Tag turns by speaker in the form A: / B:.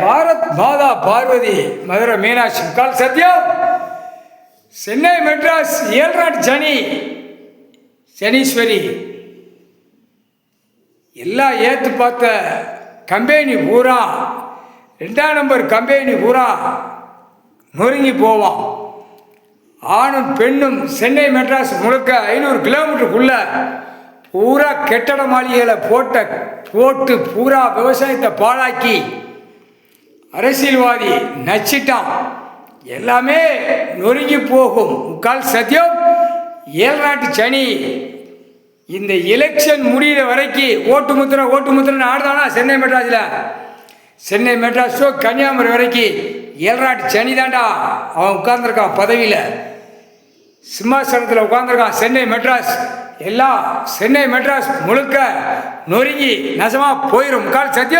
A: பாரத் மாதா பார்வதி மதுரை மீனாட்சி கால் சத்யம். சென்னை மெட்ராஸ் ஏழ்நாட்டு சனீஸ்வரி எல்லாம் ஏற்று பார்த்த கம்பெனி பூரா 2ஆம் நம்பர் கம்பெனி பூரா நொறுங்கி போவான். ஆணும் பெண்ணும் சென்னை மெட்ராஸ் முழுக்க 500 கிலோமீட்டருக்குள்ள பூரா கெட்டட மாளிகைகளை போட்டு பூரா விவசாயத்தை பாழாக்கி அரசியல்வாதி நச்சிட்டான். எல்லாமே நொறுங்கி போகும். முக்கால் சத்தியம். ஏழ்நாட்டு சனி இந்த எலெக்ஷன் முடிகிற வரைக்கும் ஓட்டு முத்திரை ஆடுதானா சென்னை மெட்ராஸோ கன்னியாகுமரி வரைக்கும் ஏழ்நாட்டு சனி தாண்டா அவன் உட்கார்ந்துருக்கான் பதவியில், சிம்மாசனத்தில் உட்கார்ந்துருக்கான். சென்னை மெட்ராஸ் முழுக்க நொறுங்கி நசமாக போயிடும். முக்கால் சத்தியம்.